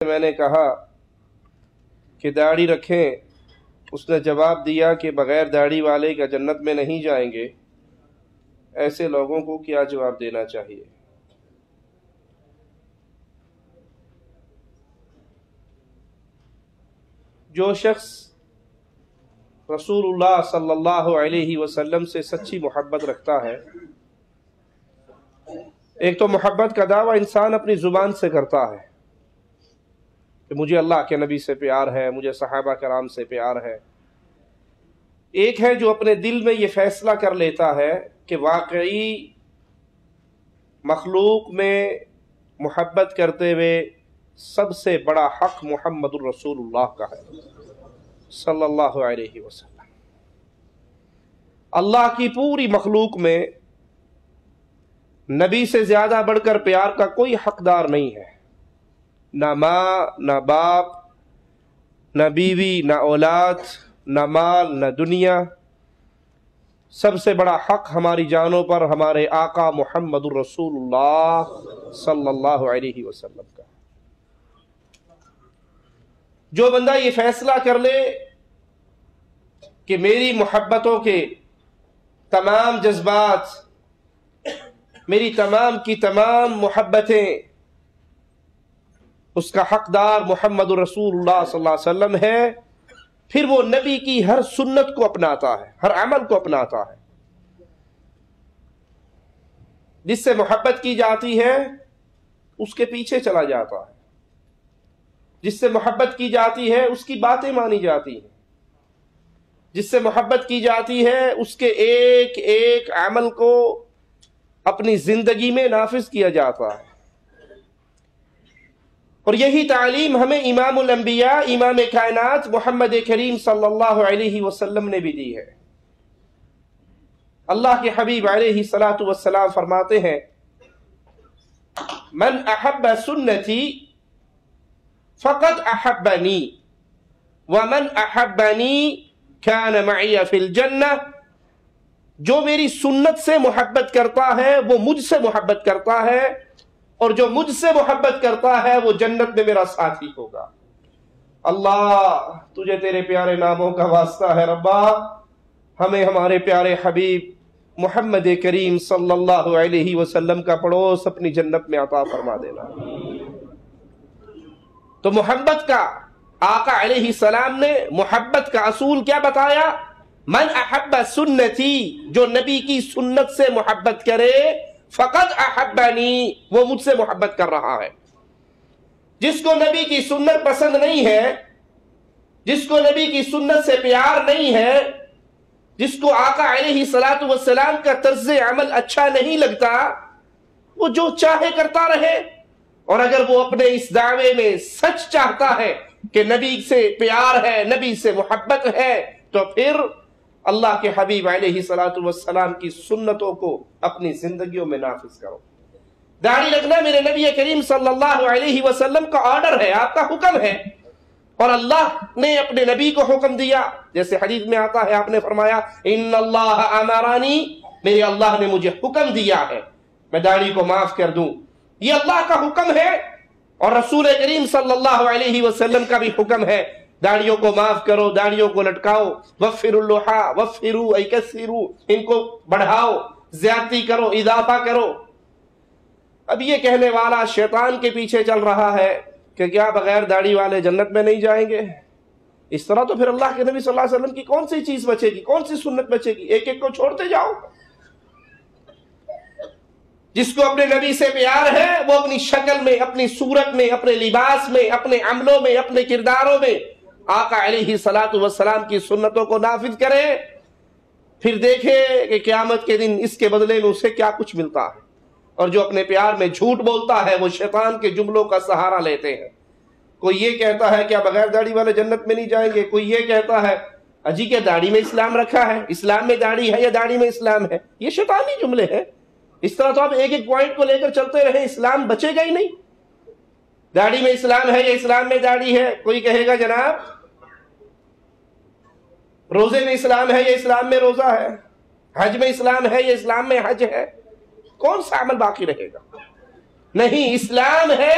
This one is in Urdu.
میں نے کہا کہ داڑھی رکھیں، اس نے جواب دیا کہ بغیر داڑھی والے کا جنت میں نہیں جائیں گے۔ ایسے لوگوں کو کیا جواب دینا چاہیے؟ جو شخص رسول اللہ صلی اللہ علیہ وسلم سے سچی محبت رکھتا ہے، ایک تو محبت کا دعویٰ انسان اپنی زبان سے کرتا ہے کہ مجھے اللہ کے نبی سے پیار ہے، مجھے صحابہ کرام سے پیار ہے۔ ایک ہے جو اپنے دل میں یہ فیصلہ کر لیتا ہے کہ واقعی مخلوق میں محبت کرتے ہوئے سب سے بڑا حق محمد الرسول اللہ کا ہے صلی اللہ علیہ وسلم۔ اللہ کی پوری مخلوق میں نبی سے زیادہ بڑھ کر پیار کا کوئی حقدار نہیں ہے، نہ ماں، نہ باپ، نہ بیوی، نہ اولاد، نہ مال، نہ دنیا۔ سب سے بڑا حق ہماری جانوں پر ہمارے آقا محمد الرسول اللہ صلی اللہ علیہ وسلم کا۔ جو بندہ یہ فیصلہ کر لے کہ میری محبتوں کے تمام جذبات، میری تمام کی تمام محبتیں اس کا حقدار محمد الرسول اللہ صلی اللہ علیہ وسلم ہے، پھر وہ نبی کی ہر سنت کو اپناتا ہے، ہر عمل کو اپناتا ہے۔ جس سے محبت کی جاتی ہے اس کے پیچھے چلا جاتا ہے، جس سے محبت کی جاتی ہے اس کی باتیں مانی جاتی ہیں، جس سے محبت کی جاتی ہے اس کے ایک ایک عمل کو اپنی زندگی میں نافذ کیا جاتا ہے۔ اور یہی تعلیم ہمیں امام الانبیاء، امام کائنات محمد کریم صلی اللہ علیہ وسلم نے بھی دی ہے۔ اللہ کے حبیب علیہ الصلاۃ والسلام فرماتے ہیں، من احب سنتی فقد احبنی ومن احبنی کان معی فی الجنہ۔ جو میری سنت سے محبت کرتا ہے وہ مجھ سے محبت کرتا ہے، اور جو مجھ سے محبت کرتا ہے وہ جنت میں میرا ساتھی ہوگا۔ اللہ تجھے تیرے پیارے ناموں کا واسطہ ہے ربا، ہمیں ہمارے پیارے حبیب محمد کریم صلی اللہ علیہ وسلم کا پڑوس اپنی جنت میں عطا فرما دینا۔ تو محبت کا آقا علیہ السلام نے محبت کا اصول کیا بتایا؟ من احب سنتی، جو نبی کی سنت سے محبت کرے، فقد احبنی، وہ مجھ سے محبت کر رہا ہے۔ جس کو نبی کی سنت پسند نہیں ہے، جس کو نبی کی سنت سے پیار نہیں ہے، جس کو آقا علیہ الصلاۃ والسلام کا طرز عمل اچھا نہیں لگتا، وہ جو چاہے کرتا رہے۔ اور اگر وہ اپنے اس دعوے میں سچ چاہتا ہے کہ نبی سے پیار ہے، نبی سے محبت ہے، تو پھر اللہ کے حبیب علیہ الصلاۃ والسلام کی سنتوں کو اپنی زندگیوں میں نافذ کرو۔ داڑھی رکھنا میرے نبی کریم صلی اللہ علیہ وسلم کا آرڈر ہے، آپ کا حکم ہے، اور اللہ نے اپنے نبی کو حکم دیا۔ جیسے حدیث میں آتا ہے، آپ نے فرمایا ان اللہ امرانی، میرے اللہ نے مجھے حکم دیا ہے میں داڑھی کو معاف کر دوں۔ یہ اللہ کا حکم ہے، اور رسول کریم صلی اللہ علیہ وسلم کا بھی حکم ہے، داڑھیوں کو معاف کرو، داڑھیوں کو لٹکاؤ، وفروا اللحى وفروا اي كثروا، ان کو بڑھاؤ، زیادتی کرو، اضافہ کرو۔ اب یہ کہنے والا شیطان کے پیچھے چل رہا ہے کہ کیا بغیر داڑھی والے جنت میں نہیں جائیں گے؟ اس طرح تو پھر اللہ کے نبی صلی اللہ علیہ وسلم کی کون سی چیز بچے گی، کون سی سنت بچے گی؟ ایک ایک کو چھوڑتے جاؤ۔ جس کو اپنے نبی سے پیار ہے وہ اپنی شکل میں، اپنی صورت میں، اپنے لباس میں، اپنے عملوں میں، اپنے کرداروں میں آقا علیہ الصلاۃ والسلام کی سنتوں کو نافذ کرے، پھر دیکھے کہ قیامت کے دن اس کے بدلے میں اسے کیا کچھ ملتا ہے۔ اور جو اپنے پیار میں جھوٹ بولتا ہے وہ شیطان کے جملوں کا سہارا لیتے ہیں۔ کوئی یہ کہتا ہے کیا بغیر داڑھی والے جنت میں نہیں جائیں گے، کوئی یہ کہتا ہے اجی کیا داڑھی میں اسلام رکھا ہے، اسلام میں داڑھی ہے یا داڑھی میں اسلام ہے۔ یہ شیطانی جملے ہیں۔ اس طرح تو آپ ایک ایک پوائنٹ کو لے کر چلتے رہیں، اسلام بچے گا ہی نہیں۔ داڑھی میں اسلام ہے یا اسلام میں داڑھی ہے؟ کوئی کہے گا جناب روزے میں اسلام ہے یا اسلام میں روزہ ہے، حج میں اسلام ہے یا اسلام میں حج ہے۔ کون سا عمل باقی رہے گا؟ نہیں، اسلام ہے